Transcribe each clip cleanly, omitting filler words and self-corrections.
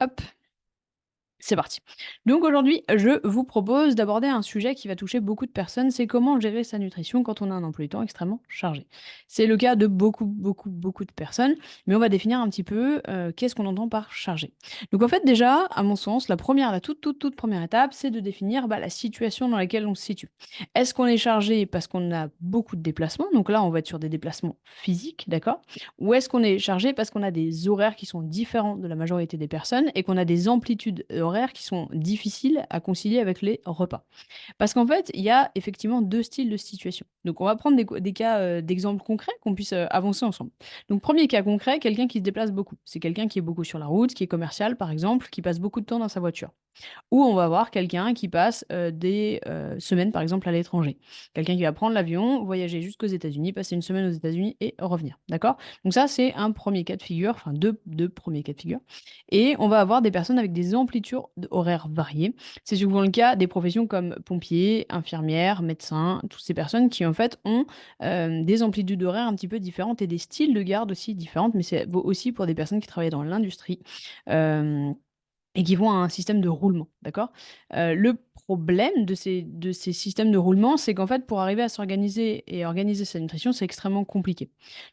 Hop, c'est parti. Donc aujourd'hui, je vous propose d'aborder un sujet qui va toucher beaucoup de personnes, c'est comment gérer sa nutrition quand on a un emploi du temps extrêmement chargé. C'est le cas de beaucoup de personnes, mais on va définir un petit peu qu'est-ce qu'on entend par chargé. Donc en fait déjà, à mon sens, la toute première étape, c'est de définir la situation dans laquelle on se situe. Est-ce qu'on est chargé parce qu'on a beaucoup de déplacements, donc là on va être sur des déplacements physiques, d'accord? Ou est-ce qu'on est chargé parce qu'on a des horaires qui sont différents de la majorité des personnes et qu'on a des amplitudes horaires qui sont difficiles à concilier avec les repas? Parce qu'en fait, il y a effectivement 2 styles de situation. Donc on va prendre des cas, d'exemples concrets qu'on puisse, avancer ensemble. Donc premier cas concret, quelqu'un qui se déplace beaucoup. C'est quelqu'un qui est beaucoup sur la route, qui est commercial par exemple, qui passe beaucoup de temps dans sa voiture. Ou on va voir quelqu'un qui passe, des, semaines, par exemple, à l'étranger. Quelqu'un qui va prendre l'avion, voyager jusqu'aux États-Unis, passer une semaine aux États-Unis et revenir, d'accord? Donc ça, c'est un premier cas de figure, enfin 2 premiers cas de figure et on va avoir des personnes avec des amplitudes horaires variées. C'est souvent le cas des professions comme pompiers, infirmières, médecins, toutes ces personnes qui, en fait, ont, des amplitudes horaires un petit peu différentes et des styles de garde aussi différentes, mais c'est vaut aussi pour des personnes qui travaillent dans l'industrie, hem et qui vont à un système de roulement, d'accord? Le problème de ces systèmes de roulement, c'est qu'en fait, pour arriver à s'organiser et organiser sa nutrition, c'est extrêmement compliqué.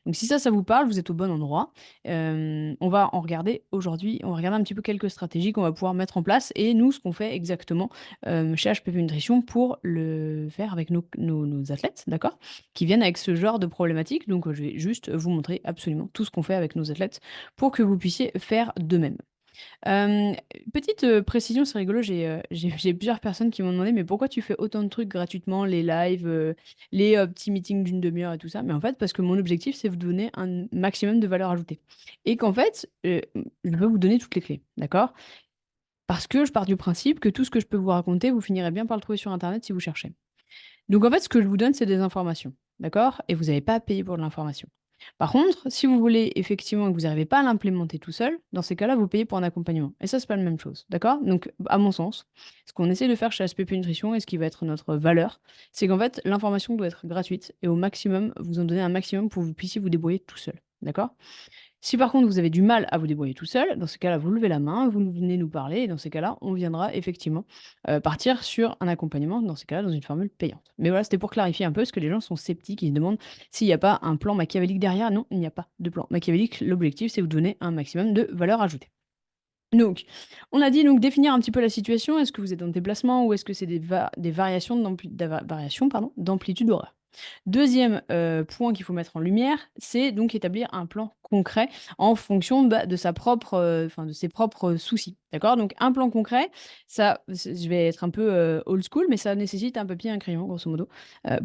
Donc si ça vous parle, vous êtes au bon endroit. On va en regarder aujourd'hui, on va regarder un petit peu quelques stratégies qu'on va pouvoir mettre en place et nous, ce qu'on fait exactement, chez HPP Nutrition pour le faire avec nos athlètes, d'accord? Qui viennent avec ce genre de problématique. Donc, je vais juste vous montrer absolument tout ce qu'on fait avec nos athlètes pour que vous puissiez faire de même. Hem, petite, précision, c'est rigolo, j'ai plusieurs personnes qui m'ont demandé: «Mais pourquoi tu fais autant de trucs gratuitement, les lives, les, petits meetings d'une demi heure et tout ça?» mais en fait, parce que mon objectif, c'est vous donner un maximum de valeur ajoutée et qu'en fait, je veux vous donner toutes les clés, d'accord? Parce que je pars du principe que tout ce que je peux vous raconter, vous finirez bien par le trouver sur internet si vous cherchez. Donc en fait, ce que je vous donne, c'est des informations, d'accord? Et vous n'avez pas à payer pour de l'information. Par contre, si vous voulez effectivement que vous n'arrivez pas à l'implémenter tout seul, dans ces cas-là, vous payez pour un accompagnement. Et ça, c'est pas la même chose, d'accord? Donc, à mon sens, ce qu'on essaie de faire chez SPP Nutrition et ce qui va être notre valeur, c'est qu'en fait, l'information doit être gratuite et au maximum, vous en donner un maximum pour que vous puissiez vous débrouiller tout seul, d'accord? Si par contre vous avez du mal à vous débrouiller tout seul, dans ce cas-là, vous levez la main, vous venez nous parler et dans ces cas-là, on viendra effectivement, partir sur un accompagnement, dans ces cas-là, dans une formule payante. Mais voilà, c'était pour clarifier un peu, parce que les gens sont sceptiques, ils se demandent s'il n'y a pas un plan machiavélique derrière. Non, il n'y a pas de plan machiavélique. L'objectif, c'est vous donner un maximum de valeur ajoutée. Donc, on a dit donc définir un petit peu la situation. Est-ce que vous êtes en déplacement ou est-ce que c'est des variations variations, pardon, d'amplitude horaire? Deuxième point qu'il faut mettre en lumière, c'est donc établir un plan concret en fonction, de sa propre, enfin de ses propres soucis. D'accord? Donc un plan concret, ça je vais être un peu, old school, mais ça nécessite un papier et un crayon grosso modo,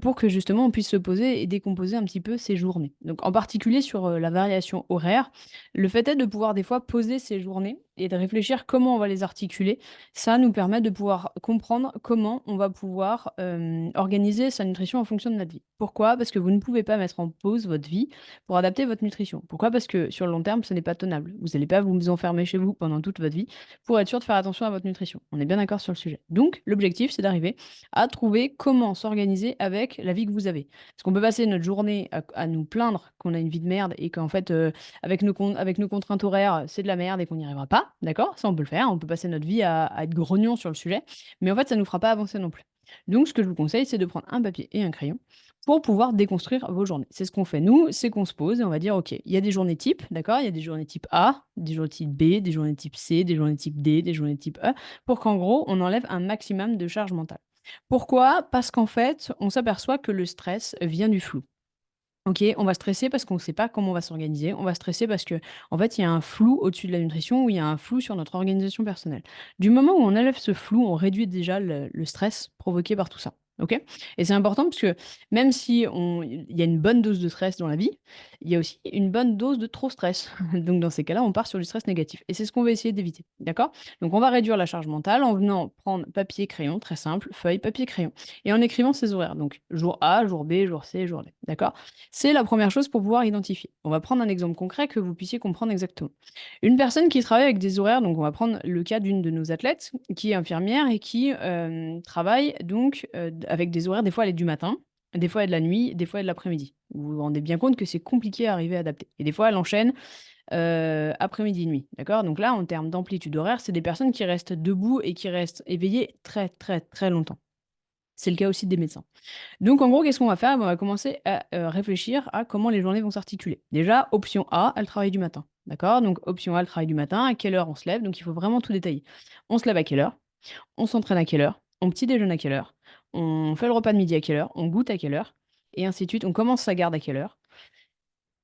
pour que justement on puisse se poser et décomposer un petit peu ses journées. Donc en particulier sur, la variation horaire, le fait est de pouvoir des fois poser ses journées et de réfléchir comment on va les articuler. Ça nous permet de pouvoir comprendre comment on va pouvoir, organiser sa nutrition en fonction de notre vie. Pourquoi? Parce que vous ne pouvez pas mettre en pause votre vie pour adapter votre nutrition. Pourquoi? Parce que sur le long terme, ce n'est pas tenable. Vous n'allez pas vous enfermer chez vous pendant toute votre vie pour être sûr de faire attention à votre nutrition. On est bien d'accord sur le sujet. Donc l'objectif, c'est d'arriver à trouver comment s'organiser avec la vie que vous avez. Parce qu'on peut passer notre journée à nous plaindre qu'on a une vie de merde et qu'en fait, avec nos contraintes horaires, c'est de la merde et qu'on n'y arrivera pas, d'accord? Ça, on peut le faire. On peut passer notre vie à être grognon sur le sujet, mais en fait, ça ne nous fera pas avancer non plus. Donc ce que je vous conseille, c'est de prendre un papier et un crayon pour pouvoir déconstruire vos journées. C'est ce qu'on fait nous, c'est qu'on se pose et on va dire: «OK, il y a des journées types, d'accord? Il y a des journées type A, des journées type B, des journées type C, des journées type D, des journées type E», pour qu'en gros, on enlève un maximum de charge mentale. Pourquoi? Parce qu'en fait, on s'aperçoit que le stress vient du flou. OK, on va stresser parce qu'on ne sait pas comment on va s'organiser. On va stresser parce que, en fait, il y a un flou au-dessus de la nutrition ou il y a un flou sur notre organisation personnelle. Du moment où on enlève ce flou, on réduit déjà le stress provoqué par tout ça. OK? Et c'est important parce que même si il y a une bonne dose de stress dans la vie, il y a aussi une bonne dose de trop stress. Donc dans ces cas-là, on part sur du stress négatif. Et c'est ce qu'on va essayer d'éviter. D'accord? Donc on va réduire la charge mentale en venant prendre papier, crayon, très simple, feuille, papier, crayon. Et en écrivant ses horaires. Donc jour A, jour B, jour C, jour D. D'accord? C'est la première chose pour pouvoir identifier. On va prendre un exemple concret que vous puissiez comprendre exactement. Une personne qui travaille avec des horaires, donc on va prendre le cas d'une de nos athlètes qui est infirmière et qui, travaille donc, avec des horaires, des fois elle est du matin, des fois elle est de la nuit, des fois elle est de l'après-midi. Vous vous rendez bien compte que c'est compliqué à arriver à adapter et des fois elle enchaîne après-midi, nuit, d'accord? Donc là, en termes d'amplitude horaire, c'est des personnes qui restent debout et qui restent éveillées très, très, très longtemps. C'est le cas aussi des médecins. Donc en gros, qu'est-ce qu'on va faire? On va commencer à réfléchir à comment les journées vont s'articuler. Déjà, option A, elle travaille du matin. D'accord? Donc option A, elle travaille du matin. À quelle heure on se lève? Donc il faut vraiment tout détailler. On se lève à quelle heure? On s'entraîne à quelle heure? On petit déjeune à quelle heure? On fait le repas de midi à quelle heure? On goûte à quelle heure? Et ainsi de suite. On commence sa garde à quelle heure?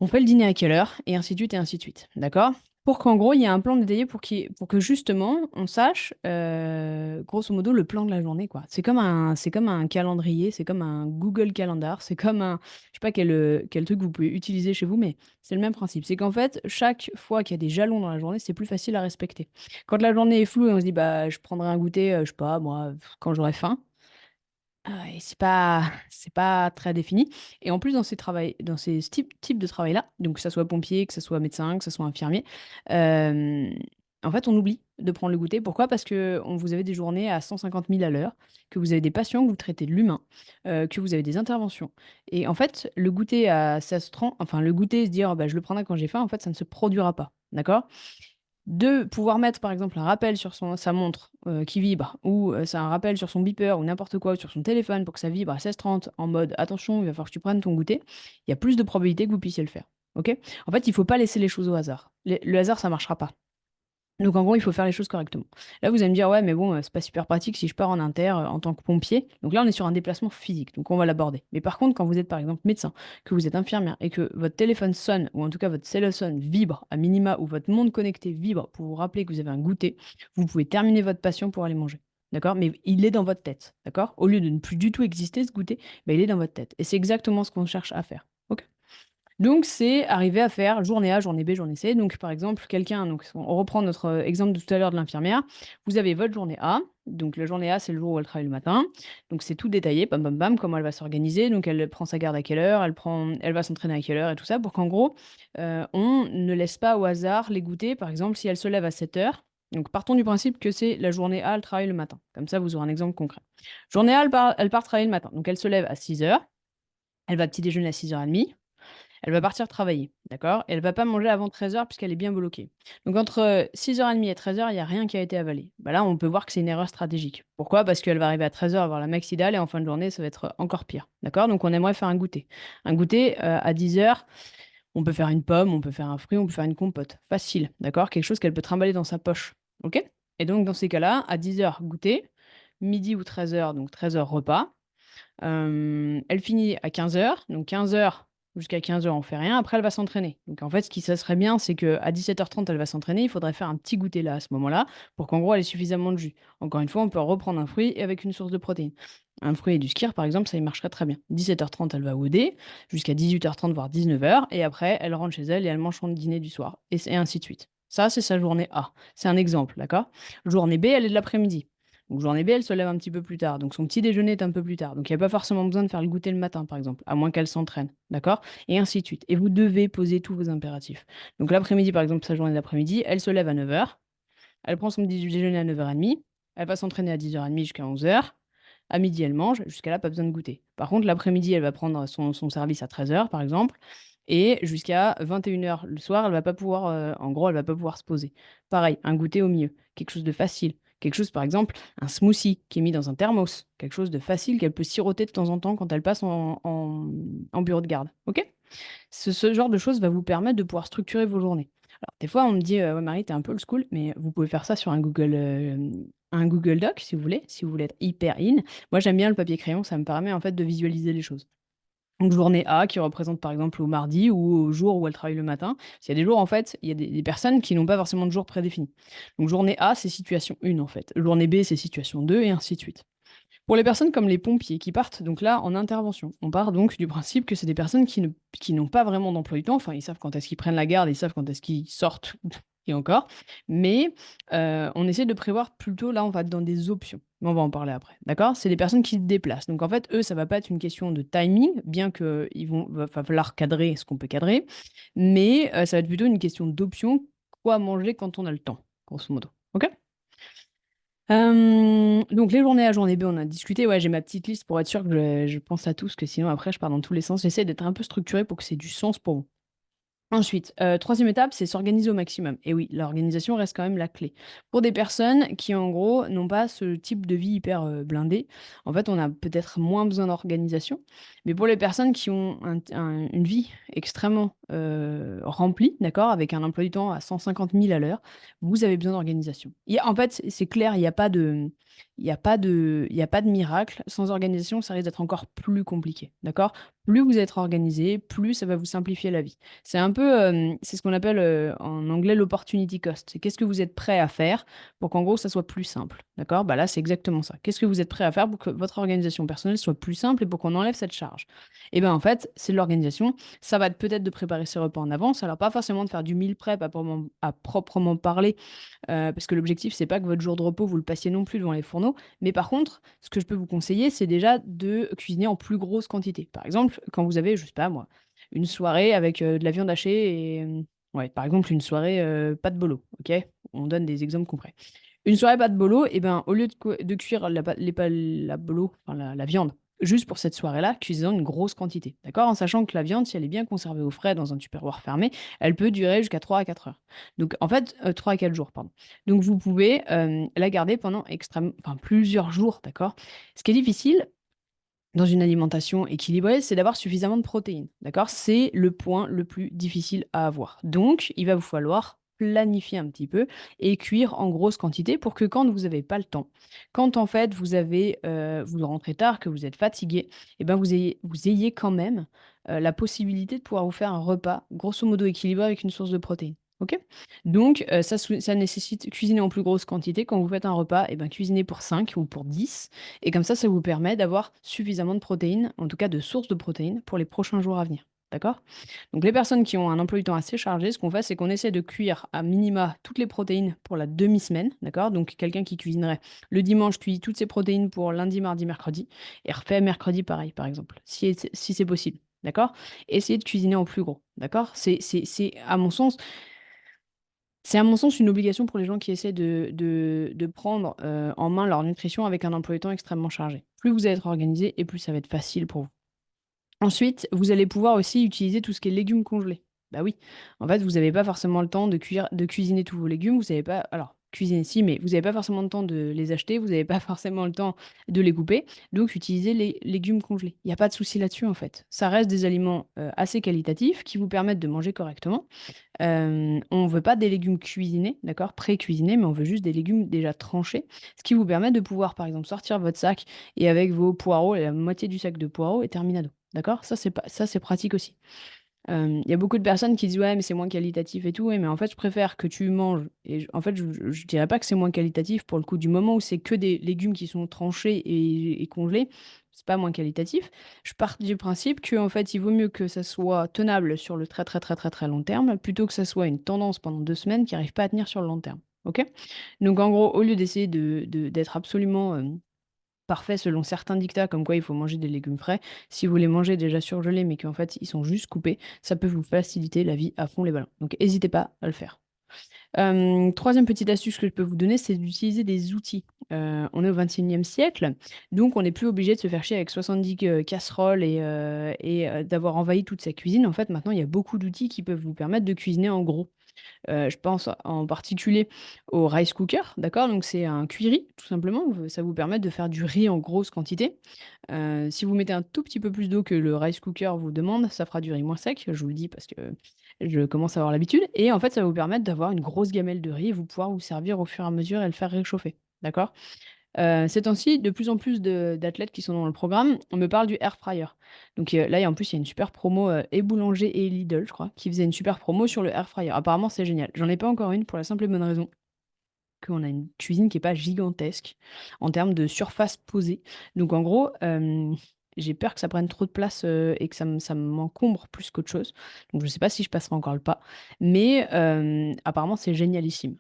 On fait le dîner à quelle heure? Et ainsi de suite et ainsi de suite. D'accord? Pour qu'en gros, il y ait un plan détaillé pour que justement, on sache, grosso modo, le plan de la journée, quoi. C'est comme un calendrier, c'est comme un Google Calendar, c'est comme un, je sais pas quel truc vous pouvez utiliser chez vous, mais c'est le même principe. C'est qu'en fait, chaque fois qu'il y a des jalons dans la journée, c'est plus facile à respecter. Quand la journée est floue et on se dit, bah, je prendrai un goûter, je sais pas, moi, quand j'aurai faim. Et c'est pas très défini et en plus dans ces types de travail-là, donc que ça soit pompier, que ça soit médecin, que ça soit infirmier, hem, en fait, on oublie de prendre le goûter. Pourquoi? Parce que vous avez des journées à 150 000 à l'heure, que vous avez des patients, que vous traitez de l'humain, que vous avez des interventions et en fait, le goûter à 16:30 enfin le goûter, se dire: «Bah, je le prendrai quand j'ai faim», en fait, ça ne se produira pas, d'accord? De pouvoir mettre, par exemple, un rappel sur sa montre, qui vibre ou, c'est un rappel sur son beeper ou n'importe quoi, ou sur son téléphone pour que ça vibre à 16:30 en mode: «Attention, il va falloir que tu prennes ton goûter». Il y a plus de probabilité que vous puissiez le faire, OK? En fait, il faut pas laisser les choses au hasard. Le hasard, ça marchera pas. Donc en gros, il faut faire les choses correctement. Là, vous allez me dire: «Ouais, mais bon, c'est pas super pratique si je pars en inter, en tant que pompier». Donc là, on est sur un déplacement physique, donc on va l'aborder. Mais par contre, quand vous êtes, par exemple, médecin, que vous êtes infirmière et que votre téléphone sonne ou en tout cas votre cell sonne, vibre à minima ou votre montre connectée vibre pour vous rappeler que vous avez un goûter, vous pouvez terminer votre patient pour aller manger. D'accord? Mais il est dans votre tête, d'accord? Au lieu de ne plus du tout exister ce goûter, bah, il est dans votre tête et c'est exactement ce qu'on cherche à faire. OK? Donc c'est arriver à faire journée A, journée B, journée C. Donc par exemple, quelqu'un donc on reprend notre, exemple de tout à l'heure de l'infirmière. Vous avez votre journée A, donc la journée A, c'est le jour où elle travaille le matin. Donc c'est tout détaillé, bam, bam, bam, comment elle va s'organiser. Donc elle prend sa garde à quelle heure, elle va s'entraîner à quelle heure et tout ça pour qu'en gros, on ne laisse pas au hasard les goûters. Par exemple, si elle se lève à 7 heures. Donc partons du principe que c'est la journée A, elle travaille le matin. Comme ça, vous aurez un exemple concret. Journée A, elle part travailler le matin. Donc elle se lève à 6 heures. Elle va petit déjeuner à 6h30. Elle va partir travailler, d'accord? Et elle va pas manger avant 13 heures puisqu'elle est bien bloquée. Donc entre 6h30 et 13 heures, il y a rien qui a été avalé. Bah, là, on peut voir que c'est une erreur stratégique. Pourquoi? Parce qu'elle va arriver à 13 heures avoir la maxidale et en fin de journée, ça va être encore pire, d'accord? Donc on aimerait faire un goûter. Un goûter, à 10 heures, on peut faire une pomme, on peut faire un fruit, on peut faire une compote. Facile, d'accord? Quelque chose qu'elle peut trimballer dans sa poche, OK? Et donc dans ces cas-là, à 10 heures goûter, midi ou 13 heures, donc 13 heures repas. Elle finit à 15 heures, donc 15 heures jusqu'à 15 heures, on fait rien. Après, elle va s'entraîner. Donc en fait, ce qui ça serait bien, c'est qu'à 17h30, elle va s'entraîner. Il faudrait faire un petit goûter là, à ce moment-là, pour qu'en gros, elle ait suffisamment de jus. Encore une fois, on peut reprendre un fruit et avec une source de protéines. Un fruit et du skyr, par exemple, ça y marcherait très bien. 17h30, elle va WODer jusqu'à 18h30, voire 19 heures, et après, elle rentre chez elle et elle mange son dîner du soir, et ainsi de suite. Ça, c'est sa journée A. C'est un exemple, d'accord? Journée B, elle est de l'après-midi. Donc journée B, elle se lève un petit peu plus tard, donc son petit déjeuner est un peu plus tard. Donc il y a pas forcément besoin de faire le goûter le matin, par exemple, à moins qu'elle s'entraîne, d'accord? Et ainsi de suite. Et vous devez poser tous vos impératifs. Donc l'après-midi, par exemple, sa journée d'après-midi, elle se lève à 9 heures, elle prend son petit déjeuner à 9h30, elle va s'entraîner à 10h30 jusqu'à 11 heures. À midi, elle mange, jusqu'à là, pas besoin de goûter. Par contre, l'après-midi, elle va prendre son service à 13 heures, par exemple, et jusqu'à 21 heures le soir, elle va pas pouvoir, en gros, elle va pas pouvoir se poser. Pareil, un goûter au milieu, quelque chose de facile. Quelque chose, par exemple, un smoothie qui est mis dans un thermos, quelque chose de facile qu'elle peut siroter de temps en temps quand elle passe en bureau de garde. OK? Ce genre de choses va vous permettre de pouvoir structurer vos journées. Alors, des fois, on me dit: «Ouais, Marie, tu es un peu old school», mais vous pouvez faire ça sur un Google Doc si vous voulez être hyper in. Moi, j'aime bien le papier crayon, ça me permet, en fait, de visualiser les choses. Donc journée A qui représente, par exemple, au mardi ou au jour où elle travaille le matin. S'il y a des jours, en fait, il y a des personnes qui n'ont pas forcément de jour prédéfini. Donc journée A, c'est situation 1, en fait. Journée B, c'est situation 2 et ainsi de suite. Pour les personnes comme les pompiers qui partent donc là en intervention, on part donc du principe que c'est des personnes qui n'ont pas vraiment d'emploi du temps. Enfin, ils savent quand est-ce qu'ils prennent la garde, ils savent quand est-ce qu'ils sortent et encore. Mais on essaie de prévoir plutôt là, on va être dans des options. Mais on va en parler après, d'accord? C'est des personnes qui se déplacent. Donc en fait, eux, ça va pas être une question de timing, bien qu'il va falloir cadrer ce qu'on peut cadrer, mais ça va être plutôt une question d'option. Quoi manger quand on a le temps, grosso modo. OK? Donc les journées A, journée B, on a discuté. Ouais, j'ai ma petite liste pour être sûr que je pense à tout, parce que sinon après je pars dans tous les sens. J'essaie d'être un peu structurée pour que c'est du sens pour vous. Ensuite, 3e étape, c'est s'organiser au maximum. Et oui, l'organisation reste quand même la clé. Pour des personnes qui, en gros, n'ont pas ce type de vie hyper, blindé, en fait, on a peut-être moins besoin d'organisation. Mais pour les personnes qui ont une vie extrêmement, remplie, d'accord? Avec un emploi du temps à 150 000 à l'heure, vous avez besoin d'organisation. En fait, c'est clair, il y a pas de miracle. Sans organisation, ça risque d'être encore plus compliqué, d'accord? Plus vous êtes organisé, plus ça va vous simplifier la vie. C'est un peu, c'est ce qu'on appelle, en anglais l'opportunity cost. C'est qu'est-ce que vous êtes prêt à faire pour qu'en gros ça soit plus simple, d'accord? Bah, là, c'est exactement ça. Qu'est-ce que vous êtes prêt à faire pour que votre organisation personnelle soit plus simple et pour qu'on enlève cette charge? Et ben, en fait, c'est de l'organisation. Ça va être peut-être de préparer ses repas en avance, alors pas forcément de faire du meal prep à proprement parler, parce que l'objectif, c'est pas que votre jour de repos, vous le passiez non plus devant les fourneaux. Mais par contre, ce que je peux vous conseiller, c'est déjà de cuisiner en plus grosse quantité. Par exemple, quand vous avez, je sais pas moi, une soirée avec, de la viande hachée et ouais, par exemple, une soirée, pâte bolo, OK? On donne des exemples concrets. Une soirée pâte bolo et ben, au lieu de cuire la bolo, enfin la viande, juste pour cette soirée-là, cuisez-en une grosse quantité, d'accord? En sachant que la viande, si elle est bien conservée au frais dans un tupperware fermé, elle peut durer jusqu'à 3 à 4 heures. Donc en fait, 3 à 4 jours, pardon. Donc vous pouvez, la garder pendant plusieurs jours, d'accord? Ce qui est difficile dans une alimentation équilibrée, c'est d'avoir suffisamment de protéines, d'accord? C'est le point le plus difficile à avoir. Donc, il va vous falloir planifier un petit peu et cuire en grosse quantité pour que quand vous n'avez pas le temps, quand en fait vous rentrez tard, que vous êtes fatigué, et ben vous ayez quand même la possibilité de pouvoir vous faire un repas grosso modo équilibré avec une source de protéines. Ok? Donc, ça nécessite cuisiner en plus grosse quantité. Quand vous faites un repas, et ben cuisiner pour 5 ou pour 10 et comme ça vous permet d'avoir suffisamment de protéines, en tout cas de sources de protéines pour les prochains jours à venir. D'accord? Donc les personnes qui ont un emploi du temps assez chargé, ce qu'on fait, c'est qu'on essaie de cuire à minima toutes les protéines pour la demi-semaine. D'accord? Donc quelqu'un qui cuisinerait le dimanche cuit toutes ses protéines pour lundi, mardi, mercredi et refait mercredi pareil, par exemple, si c'est possible. D'accord? Essayez de cuisiner en plus gros. D'accord? C'est à mon sens une obligation pour les gens qui essaient de prendre, en main leur nutrition avec un emploi du temps extrêmement chargé. Plus vous allez être organisé et plus ça va être facile pour vous. Ensuite, vous allez pouvoir aussi utiliser tout ce qui est légumes congelés. Bah oui, en fait, vous n'avez pas forcément le temps de cuisiner tous vos légumes. Vous savez pas, alors cuisiner si, mais vous n'avez pas forcément le temps de les acheter. Vous n'avez pas forcément le temps de les couper. Donc, utilisez les légumes congelés. Il n'y a pas de souci là-dessus en fait. Ça reste des aliments assez qualitatifs qui vous permettent de manger correctement. On veut pas des légumes cuisinés, d'accord? Pré-cuisinés, mais on veut juste des légumes déjà tranchés. Ce qui vous permet de pouvoir, par exemple, sortir votre sac et avec vos poireaux et la moitié du sac de poireaux et terminado. D'accord? Ça, c'est pratique aussi. Il y a beaucoup de personnes qui disent: «Ouais, mais c'est moins qualitatif et tout». Ouais, mais en fait, je préfère que tu manges et en fait, je dirais pas que c'est moins qualitatif pour le coup, du moment où c'est que des légumes qui sont tranchés et congelés, c'est pas moins qualitatif. Je pars du principe que en fait, il vaut mieux que ça soit tenable sur le très, très, très, très, très long terme, plutôt que ça soit une tendance pendant 2 semaines qui arrive pas à tenir sur le long terme. OK? Donc en gros, au lieu d'essayer d'être absolument, parfait selon certains dictats, comme quoi il faut manger des légumes frais. Si vous les mangez déjà surgelés, mais qu'en fait ils sont juste coupés, ça peut vous faciliter la vie à fond les ballons. Donc n'hésitez pas à le faire. 3e petite astuce que je peux vous donner, c'est d'utiliser des outils. On est au 21e siècle, donc on n'est plus obligé de se faire chier avec 70 casseroles et d'avoir envahi toute sa cuisine. En fait, maintenant, il y a beaucoup d'outils qui peuvent vous permettre de cuisiner en gros. Je pense en particulier au rice cooker, d'accord? Donc c'est un cuit-riz, tout simplement. Ça vous permet de faire du riz en grosse quantité. Si vous mettez un tout petit peu plus d'eau que le rice cooker vous demande, ça fera du riz moins sec, je vous le dis parce que je commence à avoir l'habitude et en fait, ça va vous permettre d'avoir une grosse gamelle de riz et vous pouvoir vous servir au fur et à mesure et le faire réchauffer, d'accord? Ces temps-ci, de plus en plus d'athlètes qui sont dans le programme, on me parle du air fryer. Donc là, en plus, il y a une super promo, et Boulanger et Lidl, je crois, qui faisaient une super promo sur le air fryer. Apparemment, c'est génial. J'en ai pas encore une pour la simple et bonne raison qu'on a une cuisine qui est pas gigantesque en termes de surface posée. Donc en gros, j'ai peur que ça prenne trop de place, et que ça m'encombre plus qu'autre chose. Donc je sais pas si je passerai encore le pas, mais apparemment c'est génialissime.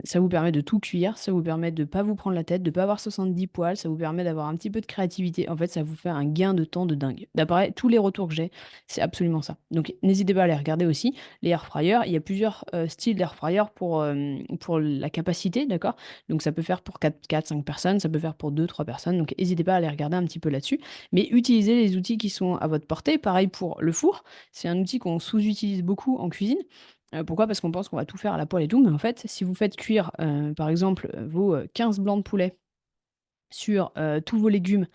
Ça vous permet de tout cuire, ça vous permet de pas vous prendre la tête, de pas avoir 70 poils, ça vous permet d'avoir un petit peu de créativité. En fait, ça vous fait un gain de temps de dingue. D'après tous les retours que j'ai, c'est absolument ça. Donc n'hésitez pas à les regarder aussi. Les air fryers, il y a plusieurs, styles d'air fryer pour la capacité, d'accord? Donc ça peut faire pour 4, 5 personnes, ça peut faire pour 2, 3 personnes, donc n'hésitez pas à aller regarder un petit peu là-dessus. Mais utilisez les outils qui sont à votre portée. Pareil pour le four, c'est un outil qu'on sous-utilise beaucoup en cuisine. Pourquoi? Parce qu'on pense qu'on va tout faire à la poêle et tout, mais en fait, si vous faites cuire, par exemple, vos, 15 blancs de poulet sur, tous vos légumes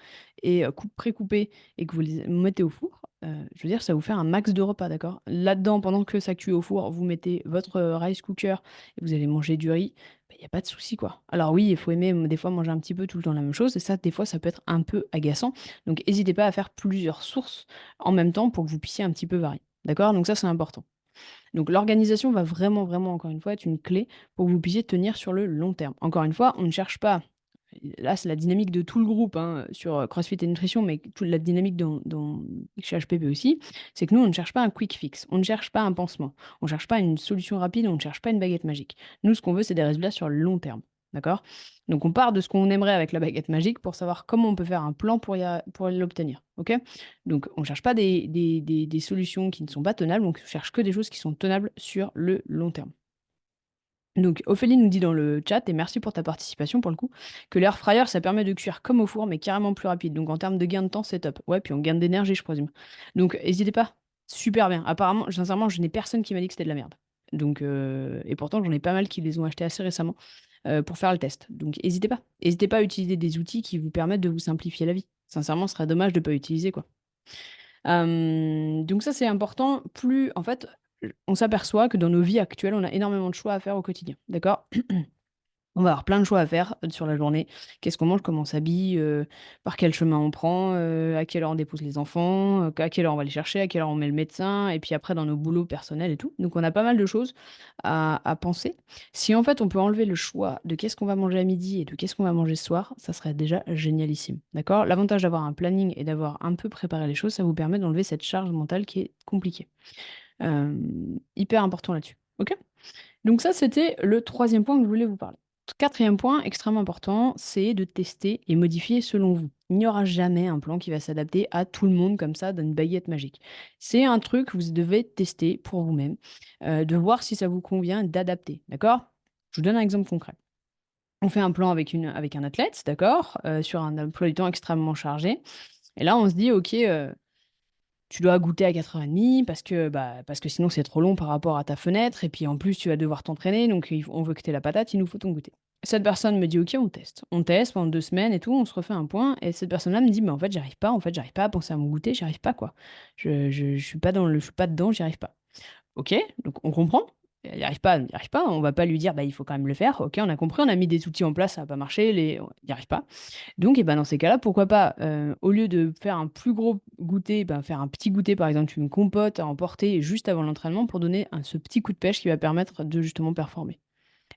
et précoupés et que vous les mettez au four, je veux dire, ça vous fait un max de repas, d'accord? Là-dedans, pendant que ça cuit au four, vous mettez votre, rice cooker et vous allez manger du riz, il y a pas de souci, quoi. Alors oui, il faut aimer, des fois, manger un petit peu tout le temps la même chose et ça, des fois, ça peut être un peu agaçant. Donc hésitez pas à faire plusieurs sources en même temps pour que vous puissiez un petit peu varier, d'accord? Donc ça, c'est important. Donc l'organisation va vraiment, vraiment, encore une fois, être une clé pour que vous puissiez tenir sur le long terme. Encore une fois, on ne cherche pas, là c'est la dynamique de tout le groupe hein, sur CrossFit et Nutrition, mais toute la dynamique chez HPP aussi, c'est que nous, on ne cherche pas un quick fix, on ne cherche pas un pansement, on ne cherche pas une solution rapide, on ne cherche pas une baguette magique. Nous, ce qu'on veut, c'est des résultats sur le long terme. D'accord? Donc on part de ce qu'on aimerait avec la baguette magique pour savoir comment on peut faire un plan pour l'obtenir. Ok? Donc, on ne cherche pas des solutions qui ne sont pas tenables, on cherche que des choses qui sont tenables sur le long terme. Donc, Ophélie nous dit dans le chat, et merci pour ta participation pour le coup, que l'air fryer, ça permet de cuire comme au four, mais carrément plus rapide. Donc, en termes de gain de temps, c'est top. Ouais, puis on gagne d'énergie, je présume. Donc, n'hésitez pas. Super bien. Apparemment, sincèrement, je n'ai personne qui m'a dit que c'était de la merde. Donc, et pourtant, j'en ai pas mal qui les ont achetés assez récemment pour faire le test. Donc, n'hésitez pas. N'hésitez pas à utiliser des outils qui vous permettent de vous simplifier la vie. Sincèrement, ce serait dommage de ne pas utiliser, quoi. Donc ça, c'est important. Plus en fait, on s'aperçoit que dans nos vies actuelles, on a énormément de choix à faire au quotidien, d'accord? On va avoir plein de choix à faire, sur la journée. Qu'est-ce qu'on mange? Comment on s'habille? Par quel chemin on prend? À quelle heure on dépose les enfants? À quelle heure on va les chercher? À quelle heure on met le médecin? Et puis après dans nos boulots personnels et tout. Donc on a pas mal de choses à penser. Si en fait on peut enlever le choix de qu'est-ce qu'on va manger à midi et de qu'est-ce qu'on va manger ce soir, ça serait déjà génialissime, d'accord? L'avantage d'avoir un planning et d'avoir un peu préparé les choses, ça vous permet d'enlever cette charge mentale qui est compliquée. Hyper important là-dessus, OK? Donc ça, c'était le troisième point que je voulais vous parler. Quatrième point, extrêmement important, c'est de tester et modifier selon vous. Il n'y aura jamais un plan qui va s'adapter à tout le monde comme ça d'une baguette magique. C'est un truc que vous devez tester pour vous-même, de voir si ça vous convient, d'adapter, d'accord? Je vous donne un exemple concret. On fait un plan avec un athlète, d'accord, sur un emploi du temps extrêmement chargé et là on se dit: «OK, tu dois goûter à 4h30 parce que sinon c'est trop long par rapport à ta fenêtre et puis en plus tu vas devoir t'entraîner donc on veut que tu aies la patate, il nous faut ton goûter. Cette personne me dit: «OK, on teste». On teste pendant 2 semaines et tout, on se refait un point et cette personne-là me dit: «Mais en fait j'arrive pas à penser à mon goûter, j'y arrive pas quoi. Je suis pas je suis pas dedans, j'y arrive pas». OK, donc on comprend. Elle y arrive pas, on va pas lui dire: «Bah, il faut quand même le faire». OK, on a compris, on a mis des outils en place, ça a pas marché, il y arrive pas. Donc et ben, dans ces cas-là, pourquoi pas, au lieu de faire un plus gros goûter, ben, faire un petit goûter, par exemple une compote à emporter juste avant l'entraînement pour donner ce petit coup de pêche qui va permettre de justement performer.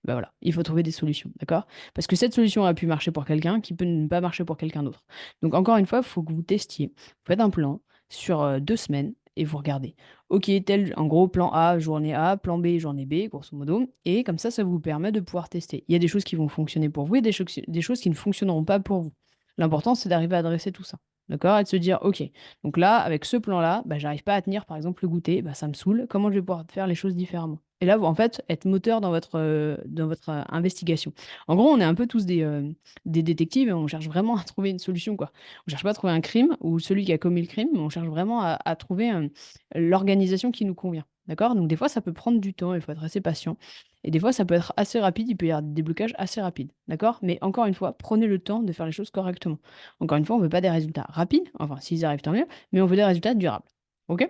Bah, voilà, il faut trouver des solutions, d'accord? Parce que cette solution a pu marcher pour quelqu'un qui peut ne pas marcher pour quelqu'un d'autre. Donc encore une fois, il faut que vous testiez. Vous faites un plan sur, 2 semaines et vous regardez. OK, tel en gros plan A, journée A, plan B, journée B, grosso modo et comme ça vous permet de pouvoir tester. Il y a des choses qui vont fonctionner pour vous et des choses qui ne fonctionneront pas pour vous. L'important, c'est d'arriver à adresser tout ça, d'accord? Et de se dire: «OK, donc là, avec ce plan-là, bah, j'arrive pas à tenir par exemple le goûter, bah, ça me saoule, comment je vais pouvoir faire les choses différemment?» Et là, vous en fait, être moteur dans votre, investigation. En gros, on est un peu tous des détectives et on cherche vraiment à trouver une solution, quoi. On cherche pas à trouver un crime ou celui qui a commis le crime, mais on cherche vraiment à trouver, l'organisation qui nous convient, d'accord? Donc des fois, ça peut prendre du temps, il faut être assez patient et des fois, ça peut être assez rapide, il peut y avoir des déblocages assez rapides, d'accord? Mais encore une fois, prenez le temps de faire les choses correctement. Encore une fois, on veut pas des résultats rapides, enfin s'ils arrivent tant mieux, mais on veut des résultats durables, OK?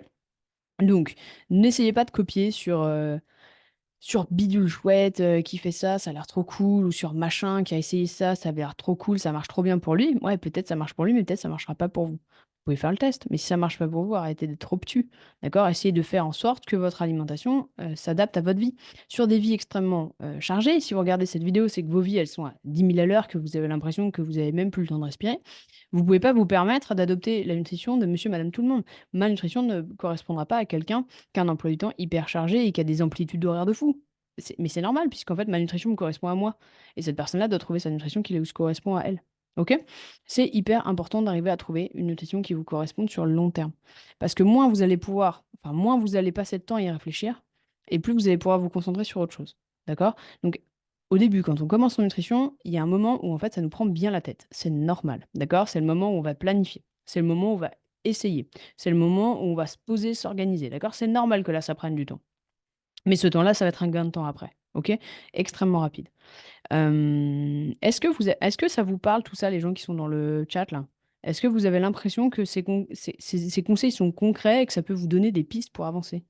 Donc n'essayez pas de copier sur bidule chouette, qui fait ça, ça a l'air trop cool ou sur machin qui a essayé ça, ça avait l'air trop cool, ça marche trop bien pour lui. Ouais, peut-être ça marche pour lui, mais peut-être ça marchera pas pour vous. Vous pouvez faire le test, mais si ça marche pas pour vous, arrêtez d'être trop obtus, d'accord? Essayez de faire en sorte que votre alimentation, s'adapte à votre vie. Sur des vies extrêmement, chargées, si vous regardez cette vidéo, c'est que vos vies, elles sont à 10 000 à l'heure, que vous avez l'impression que vous avez même plus le temps de respirer. Vous pouvez pas vous permettre d'adopter la nutrition de monsieur, madame, tout le monde. Ma nutrition ne correspondra pas à quelqu'un qui a un emploi du temps hyper chargé et qui a des amplitudes horaires de fou. Mais c'est normal puisqu'en fait, ma nutrition me correspond à moi et cette personne-là doit trouver sa nutrition qui lui correspond à elle. OK? C'est hyper important d'arriver à trouver une nutrition qui vous corresponde sur le long terme. Parce que moins vous allez passer de temps à y réfléchir et plus vous allez pouvoir vous concentrer sur autre chose. D'accord? Donc au début, quand on commence en nutrition, il y a un moment où en fait ça nous prend bien la tête. C'est normal. D'accord? C'est le moment où on va planifier. C'est le moment où on va essayer. C'est le moment où on va se poser, s'organiser. D'accord? C'est normal que là ça prenne du temps. Mais ce temps-là, ça va être un gain de temps après, OK? Extrêmement rapide. Est-ce que ça vous parle tout ça, les gens qui sont dans le chat là? Est-ce que vous avez l'impression que ces conseils sont concrets et que ça peut vous donner des pistes pour avancer?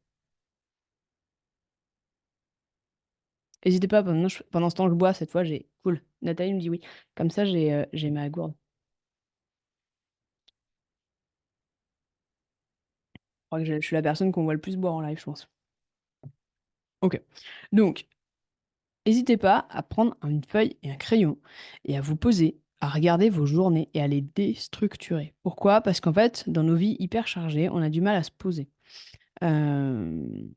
Hésitez pas, pendant ce temps, je bois cette fois, j'ai cool. Nathalie me dit oui. Comme ça, j'ai ma gourde. Je crois que je suis la personne qu'on voit le plus boire en live, je pense. OK. Donc hésitez pas à prendre une feuille et un crayon et à vous poser, à regarder vos journées et à les déstructurer. Pourquoi? Parce qu'en fait, dans nos vies hyper chargées, on a du mal à se poser. Hem,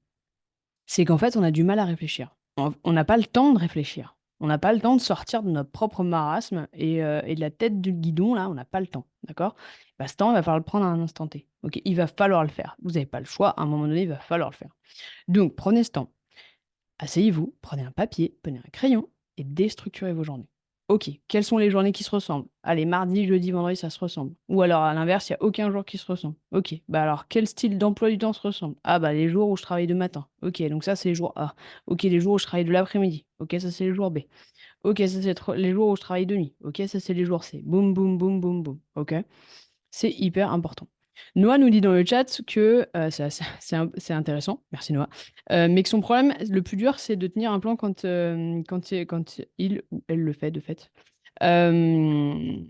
c'est qu'en fait, on a du mal à réfléchir. On n'a pas le temps de réfléchir. On n'a pas le temps de sortir de notre propre marasme et de la tête du guidon là, on n'a pas le temps, d'accord? Bah, ce temps, il va falloir le prendre à un instant T, OK? Il va falloir le faire. Vous n'avez pas le choix, à un moment donné, il va falloir le faire. Donc prenez ce temps. Asseyez-vous, prenez un papier, prenez un crayon et déstructurez vos journées. OK, quelles sont les journées qui se ressemblent? Allez, mardi, jeudi, vendredi, ça se ressemble. Ou alors, à l'inverse, il y a aucun jour qui se ressemble. OK, bah alors, quel style d'emploi du temps se ressemble? Ah, bah les jours où je travaille de matin. OK, donc ça, c'est les jours A. OK, les jours où je travaille de l'après-midi. OK, ça, c'est les jours B. OK, ça, c'est les jours où je travaille de nuit. OK, ça, c'est les jours C. Boum, boum, boum, boum, boum. OK? C'est hyper important. Noah nous dit dans le chat que, c'est intéressant, merci Noah, mais que son problème, le plus dur, c'est de tenir un plan quand il ou elle le fait, de fait. Hem,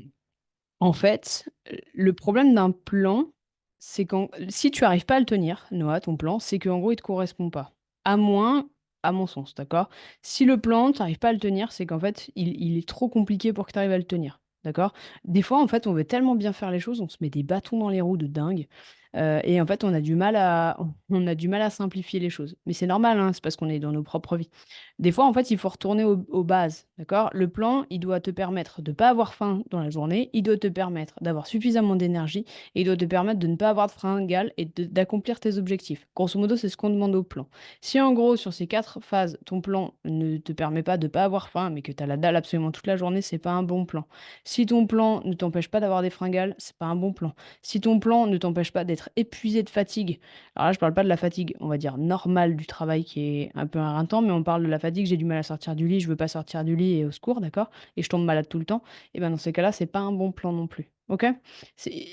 en fait, le problème d'un plan, c'est quand si tu arrives pas à le tenir, Noah, ton plan, c'est qu'en gros, il te correspond pas. À moins à mon sens, d'accord? Si le plan, tu arrives pas à le tenir, c'est qu'en fait, il est trop compliqué pour que tu arrives à le tenir, d'accord? Des fois, en fait, on veut tellement bien faire les choses, on se met des bâtons dans les roues de dingue, et en fait, on a du mal à simplifier les choses. Mais c'est normal, hein, c'est parce qu'on est dans nos propres vies. Des fois, en fait, il faut retourner aux bases, d'accord? Le plan, il doit te permettre de ne pas avoir faim dans la journée, il doit te permettre d'avoir suffisamment d'énergie et il doit te permettre de ne pas avoir de fringales et d'accomplir tes objectifs. Grosso modo, c'est ce qu'on demande au plan. Si en gros, sur ces 4 phases, ton plan ne te permet pas de pas avoir faim, mais que tu as la dalle absolument toute la journée, c'est pas un bon plan. Si ton plan ne t'empêche pas d'avoir des fringales, c'est pas un bon plan. Si ton plan ne t'empêche pas d'être épuisé de fatigue, alors là, je parle pas de la fatigue, on va dire normale du travail qui est un peu éreintant, mais on parle de la fatigue, j'ai du mal à sortir du lit, je veux pas sortir du lit et au secours, d'accord? Et je tombe malade tout le temps, et ben dans ces cas-là, c'est pas un bon plan non plus. OK? C'est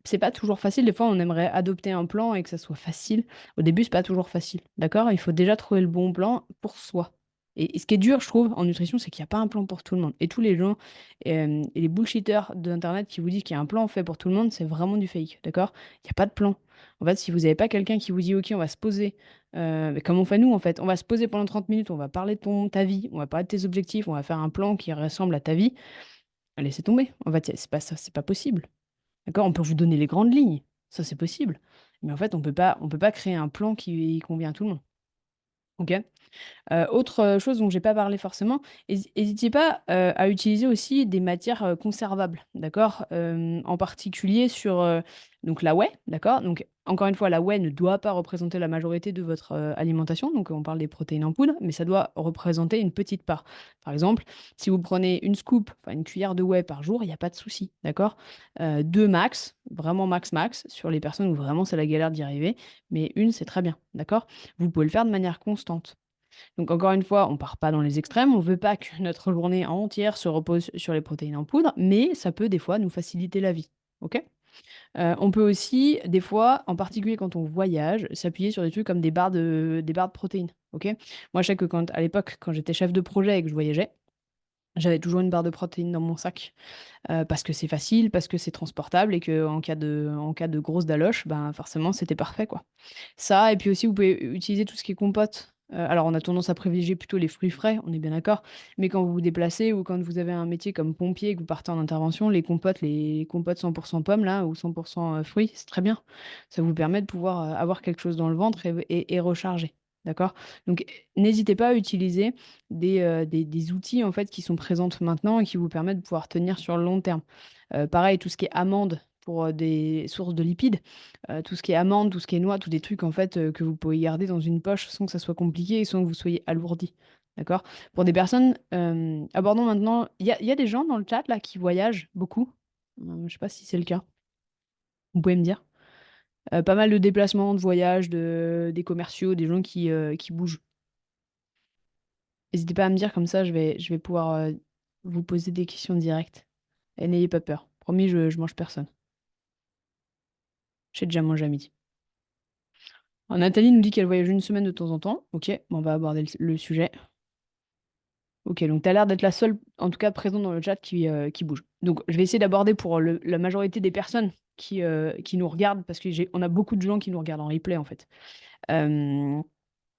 c'est pas toujours facile. Des fois, on aimerait adopter un plan et que ça soit facile. Au début, c'est pas toujours facile, d'accord? Il faut déjà trouver le bon plan pour soi. Et ce qui est dur, je trouve, en nutrition, c'est qu'il y a pas un plan pour tout le monde. Et tous les gens, et les bullshitters d'internet qui vous disent qu'il y a un plan fait pour tout le monde, c'est vraiment du fake, d'accord? Il y a pas de plan. En fait, si vous avez pas quelqu'un qui vous dit: «OK, on va se poser», mais comme on fait nous, en fait, on va se poser pendant 30 minutes, on va parler de ta vie, on va parler de tes objectifs, on va faire un plan qui ressemble à ta vie. Laissez tomber. En fait, c'est pas ça, c'est pas possible. D'accord? On peut vous donner les grandes lignes, ça c'est possible. Mais en fait, on peut pas créer un plan qui convient à tout le monde. OK? Autre, chose dont j'ai pas parlé forcément, hésitez pas, à utiliser aussi des matières, conservables, d'accord? En particulier sur, donc la whey, d'accord? Donc encore une fois, la whey ne doit pas représenter la majorité de votre, alimentation, donc on parle des protéines en poudre, mais ça doit représenter une petite part. Par exemple, si vous prenez une scoop, enfin une cuillère de whey par jour, il y a pas de souci, d'accord? 2 max, vraiment max, max, sur les personnes où vraiment c'est la galère d'y arriver, mais une c'est très bien, d'accord? Vous pouvez le faire de manière constante. Donc encore une fois, on part pas dans les extrêmes, on veut pas que notre journée entière se repose sur les protéines en poudre, mais ça peut des fois nous faciliter la vie. OK? On peut aussi des fois, en particulier quand on voyage, s'appuyer sur des trucs comme des barres de protéines. OK? Moi, je sais que à l'époque, quand j'étais chef de projet et que je voyageais, j'avais toujours une barre de protéines dans mon sac, parce que c'est facile, parce que c'est transportable et qu'en cas de grosse daloche, ben, forcément, c'était parfait, quoi. Ça et puis aussi vous pouvez utiliser tout ce qui est compote. Alors on a tendance à privilégier plutôt les fruits frais, on est bien d'accord, mais quand vous vous déplacez ou quand vous avez un métier comme pompier et que vous partez en intervention, les compotes 100 pommes là ou 100 fruits, c'est très bien. Ça vous permet de pouvoir, avoir quelque chose dans le ventre et recharger. D'accord? Donc, n'hésitez pas à utiliser des outils, en fait, qui sont présentes maintenant et qui vous permettent de pouvoir tenir sur le long terme. Pareil, tout ce qui est amandes pour, des sources de lipides, tout ce qui est amandes, tout ce qui est noix, tous des trucs, en fait, que vous pouvez garder dans une poche sans que ça soit compliqué et sans que vous soyez alourdi. D'accord? Pour des personnes, abordons maintenant il y a des gens dans le chat, là, qui voyagent beaucoup? Je sais pas si c'est le cas? Vous pouvez me dire? Pas mal de déplacements, de voyages, des commerciaux, des gens qui bougent. N'hésitez pas à me dire comme ça je vais pouvoir, vous poser des questions directes et n'ayez pas peur. Promis, je mange personne. J'ai déjà mangé à midi. Alors Nathalie nous dit qu'elle voyage une semaine de temps en temps. OK, bon, on va aborder le sujet. OK, donc tu as l'air d'être la seule, en tout cas présente dans le chat qui bouge. Donc je vais essayer d'aborder pour la majorité des personnes qui nous regardent parce que on a beaucoup de gens qui nous regardent en replay, en fait. Hem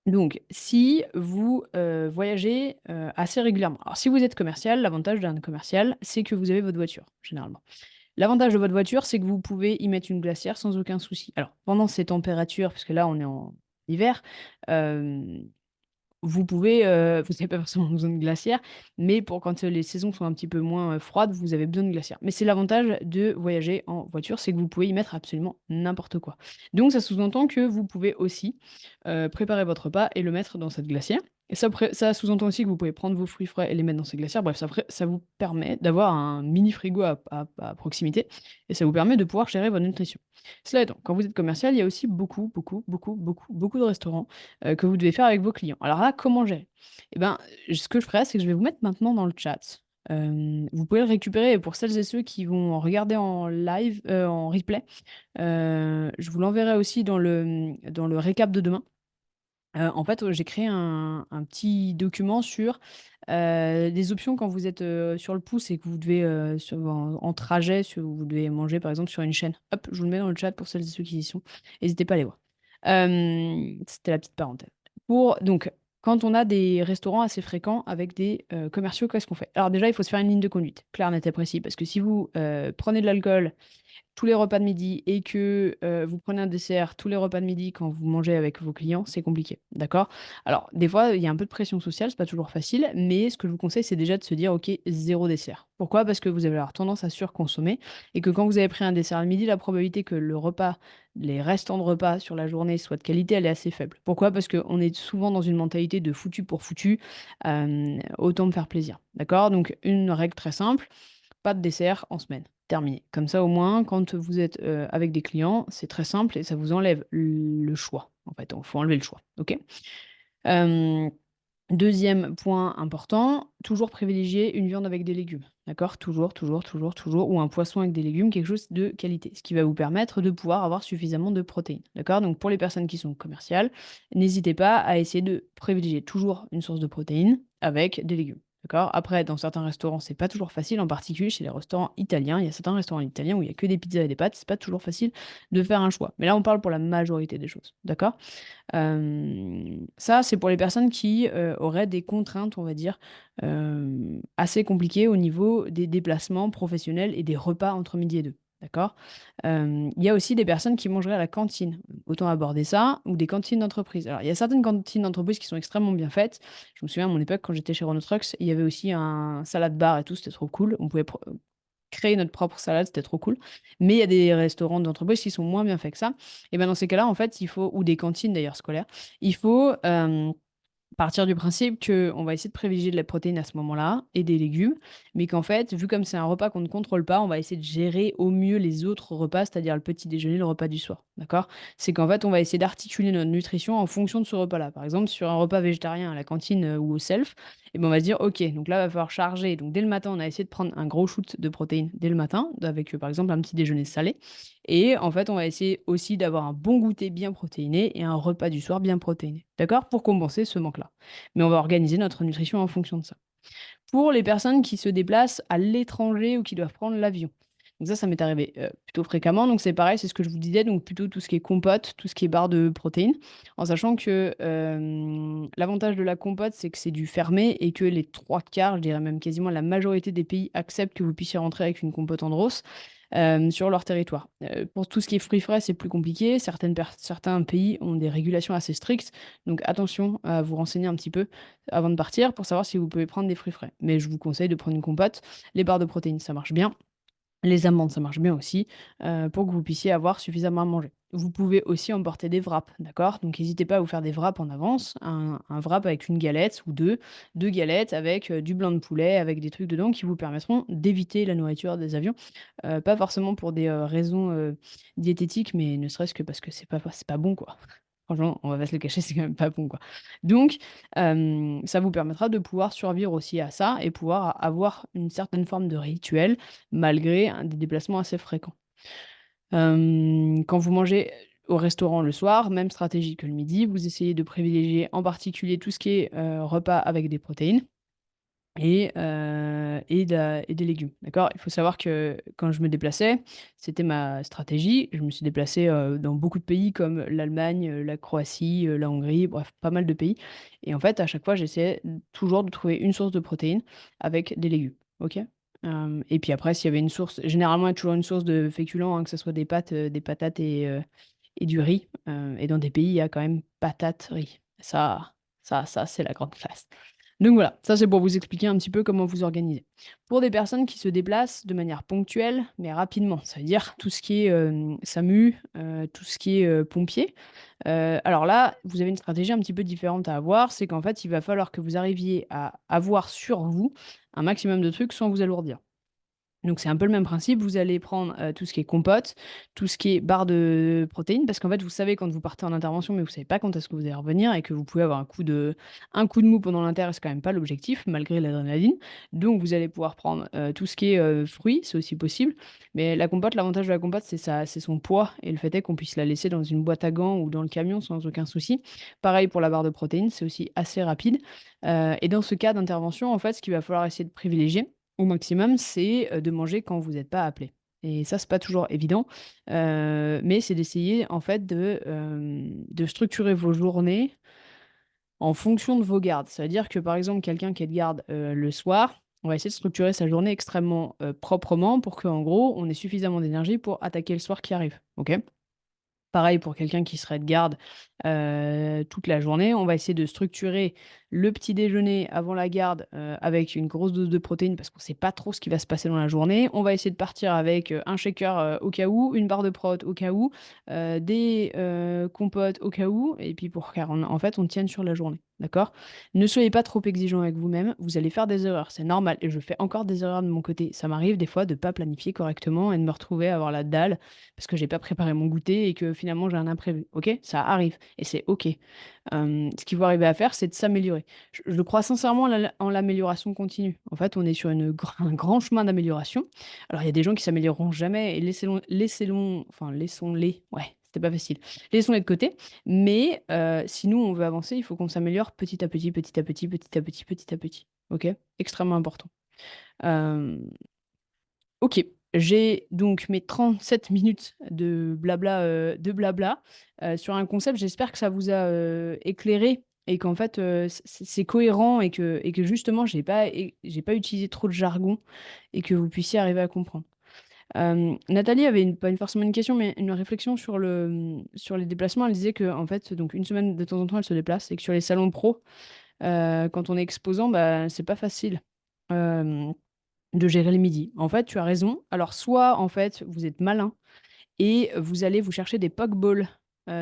Donc, si vous, voyagez, assez régulièrement. Alors si vous êtes commercial, l'avantage d'un commercial, c'est que vous avez votre voiture, généralement. L'avantage de votre voiture, c'est que vous pouvez y mettre une glacière sans aucun souci. Alors, pendant ces températures, puisque là, on est en hiver, hem vous pouvez, vous avez pas forcément besoin de glacière, mais pour quand, les saisons sont un petit peu moins, froides, vous avez besoin de glacière. Mais c'est l'avantage de voyager en voiture, c'est que vous pouvez y mettre absolument n'importe quoi. Donc ça sous-entend que vous pouvez aussi, préparer votre repas et le mettre dans cette glacière et ça sous-entend aussi que vous pouvez prendre vos fruits frais et les mettre dans ces glacières. Bref, ça vous permet d'avoir un mini frigo à proximité et ça vous permet de pouvoir gérer votre nutrition. Cela étant, quand vous êtes commercial, il y a aussi beaucoup, beaucoup, beaucoup, beaucoup, beaucoup de restaurants que vous devez faire avec vos clients. Alors là, comment gérer? Eh ben, ce que je ferai, c'est que je vais vous mettre maintenant dans le chat. Vous pouvez le récupérer et pour celles et ceux qui vont regarder en live, en replay, je vous l'enverrai aussi dans le récap de demain. En fait, j'ai créé un petit document sur, des options quand vous êtes, sur le pouce et que vous devez, en trajet, vous devez manger par exemple sur une chaîne. Hop, je vous le mets dans le chat pour celles et ceux qui y sont. N'hésitez pas à les voir. C'était la petite parenthèse. Donc, quand on a des restaurants assez fréquents avec des, commerciaux, qu'est-ce qu'on fait? Alors déjà, il faut se faire une ligne de conduite, clair, net et précis, parce que si vous, prenez de l'alcool tous les repas de midi et que, vous prenez un dessert tous les repas de midi quand vous mangez avec vos clients, c'est compliqué, d'accord? Alors des fois, il y a un peu de pression sociale, c'est pas toujours facile, mais ce que je vous conseille, c'est déjà de se dire: «OK, zéro dessert». Pourquoi? Parce que vous allez avoir tendance à surconsommer et que quand vous avez pris un dessert le midi, la probabilité que le repas les restants de repas sur la journée soient de qualité, elle est assez faible. Pourquoi? Parce qu'on est souvent dans une mentalité de foutu pour foutu, autant me faire plaisir, d'accord? Donc une règle très simple, pas de dessert en semaine. Terminé. Comme ça, au moins, quand vous êtes, avec des clients, c'est très simple et ça vous enlève le choix, en fait. Il faut enlever le choix, OK? Hem 2e point important, toujours privilégier une viande avec des légumes, d'accord? Toujours, toujours, toujours, toujours ou un poisson avec des légumes, quelque chose de qualité, ce qui va vous permettre de pouvoir avoir suffisamment de protéines, d'accord? Donc pour les personnes qui sont commerciales, n'hésitez pas à essayer de privilégier toujours une source de protéines avec des légumes, d'accord? Après, dans certains restaurants, c'est pas toujours facile, en particulier chez les restaurants italiens. Il y a certains restaurants italiens où il y a que des pizzas et des pâtes, c'est pas toujours facile de faire un choix. Mais là, on parle pour la majorité des choses, d'accord? Ça, c'est pour les personnes qui, auraient des contraintes, on va dire, assez compliquées au niveau des déplacements professionnels et des repas entre midi et 2. D'accord? Il y a aussi des personnes qui mangeraient à la cantine. Autant aborder ça ou des cantines d'entreprise. Alors, il y a certaines cantines d'entreprise qui sont extrêmement bien faites. Je me souviens à mon époque, quand j'étais chez Renault Trucks, il y avait aussi un salade bar et tout, c'était trop cool. On pouvait créer notre propre salade, c'était trop cool. Mais il y a des restaurants d'entreprise qui sont moins bien faits que ça. Et ben, dans ces cas-là, en fait, il faut ou des cantines d'ailleurs scolaires, il faut, partir du principe qu'on va essayer de privilégier de la protéine à ce moment-là et des légumes, mais qu'en fait, vu comme c'est un repas qu'on ne contrôle pas, on va essayer de gérer au mieux les autres repas, c'est-à-dire le petit déjeuner, le repas du soir, d'accord? C'est qu'en fait, on va essayer d'articuler notre nutrition en fonction de ce repas-là. Par exemple, sur un repas végétarien à la cantine, ou au self, et ben, on va se dire: «OK, donc là, il va falloir charger». Donc dès le matin, on a essayé de prendre un gros shoot de protéines dès le matin, avec, par exemple, un petit déjeuner salé et en fait, on va essayer aussi d'avoir un bon goûter bien protéiné et un repas du soir bien protéiné, d'accord? Pour compenser ce manque-là. Mais on va organiser notre nutrition en fonction de ça. Pour les personnes qui se déplacent à l'étranger ou qui doivent prendre l'avion. Donc ça m'est arrivé, plutôt fréquemment, donc c'est pareil, c'est ce que je vous disais, donc plutôt tout ce qui est compote, tout ce qui est barre de protéines, en sachant que, l'avantage de la compote, c'est que c'est du fermé et que les 3 quarts, je dirais même quasiment la majorité des pays acceptent que vous puissiez rentrer avec une compote Andros. sur leur territoire. Pour tout ce qui est fruits frais, c'est plus compliqué. Certains pays ont des régulations assez strictes, donc attention à vous renseigner un petit peu avant de partir pour savoir si vous pouvez prendre des fruits frais. Mais je vous conseille de prendre une compote. Les barres de protéines, ça marche bien. Les amandes, ça marche bien aussi, pour que vous puissiez avoir suffisamment à manger. Vous pouvez aussi emporter des wraps, d'accord? Donc n'hésitez pas à vous faire des wraps en avance. Un wrap avec une galette ou deux galettes avec du blanc de poulet, avec des trucs dedans qui vous permettront d'éviter la nourriture des avions. Pas forcément pour des raisons diététiques, mais ne serait-ce que parce que c'est pas bon, quoi. Franchement, on va pas se le cacher, c'est quand même pas bon, quoi. Donc, ça vous permettra de pouvoir survivre aussi à ça et pouvoir avoir une certaine forme de rituel malgré des déplacements assez fréquents. Quand vous mangez au restaurant le soir, même stratégie que le midi, vous essayez de privilégier en particulier tout ce qui est, repas avec des protéines et des légumes, d'accord? Il faut savoir que quand je me déplaçais, c'était ma stratégie. Je me suis déplacée, dans beaucoup de pays comme l'Allemagne, la Croatie, la Hongrie, bref, pas mal de pays et en fait, à chaque fois, j'essayais toujours de trouver une source de protéines avec des légumes, OK? Et puis après, s'il y avait une source généralement, il y a toujours une source de féculents, hein, que ça soit des pâtes, des patates et du riz, et dans des pays, il y a quand même patates, riz. Ça, c'est la grande classe. Donc voilà, ça c'est pour vous expliquer un petit peu comment vous organiser. Pour des personnes qui se déplacent de manière ponctuelle, mais rapidement, ça veut dire tout ce qui est SAMU, tout ce qui est pompier. Alors là, vous avez une stratégie un petit peu différente à avoir, c'est qu'en fait, il va falloir que vous arriviez à avoir sur vous un maximum de trucs sans vous alourdir. Donc c'est un peu le même principe, vous allez prendre, tout ce qui est compote, tout ce qui est barre de protéines, parce qu'en fait, vous savez quand vous partez en intervention, mais vous savez pas quand est-ce que vous allez revenir et que vous pouvez avoir un coup de mou pendant l'inter et c'est quand même pas l'objectif, malgré l'adrénaline. Donc vous allez pouvoir prendre, tout ce qui est, fruits, c'est aussi possible. Mais la compote, l'avantage de la compote, c'est son poids et le fait est qu'on puisse la laisser dans une boîte à gants ou dans le camion sans aucun souci. Pareil pour la barre de protéines, c'est aussi assez rapide, et dans ce cas d'intervention, en fait, ce qu'il va falloir essayer de privilégier, au maximum, c'est, de manger quand vous n'êtes pas appelé et ça, c'est pas toujours évident, mais c'est d'essayer, en fait, de structurer vos journées en fonction de vos gardes. Ça veut dire que, par exemple, quelqu'un qui est de garde, le soir, on va essayer de structurer sa journée extrêmement, proprement pour qu'en gros, on ait suffisamment d'énergie pour attaquer le soir qui arrive, OK? Pareil pour quelqu'un qui serait de garde, toute la journée, on va essayer de structurer le petit déjeuner avant la garde, avec une grosse dose de protéines parce qu'on ne sait pas trop ce qui va se passer dans la journée. On va essayer de partir avec, un shaker, au cas où, une barre de prot au cas où, des, compotes au cas où et puis pour qu'en en fait, on tienne sur la journée, d'accord? Ne soyez pas trop exigeant avec vous-même, vous allez faire des erreurs, c'est normal et je fais encore des erreurs de mon côté. Ça m'arrive des fois de pas planifier correctement et de me retrouver à avoir la dalle parce que j'ai pas préparé mon goûter et que finalement j'ai un imprévu. OK? Ça arrive et c'est OK. Ce qu'il faut arriver à faire, c'est de s'améliorer. Je crois sincèrement en l'amélioration continue. En fait, on est sur un grand chemin d'amélioration. Alors il y a des gens qui s'amélioreront jamais et laissons-les, ouais, c'était pas facile. Laissons-les de côté, mais si nous on veut avancer, il faut qu'on s'améliore petit à petit, petit à petit, petit à petit, petit à petit. OK? Extrêmement important. Hem OK, j'ai donc mes 37 minutes de blabla, sur un concept. J'espère que ça vous a, éclairé et qu'en fait, c'est cohérent et que justement j'ai pas utilisé trop de jargon et que vous puissiez arriver à comprendre. Nathalie avait pas forcément une question, mais une réflexion sur les déplacements. Elle disait que en fait, donc une semaine de temps en temps, elle se déplace et que sur les salons pro, quand on est exposant, bah, c'est pas facile. Hem de gérer le midi. En fait, tu as raison. Alors soit, en fait, vous êtes malin et vous allez vous chercher des pokeballs,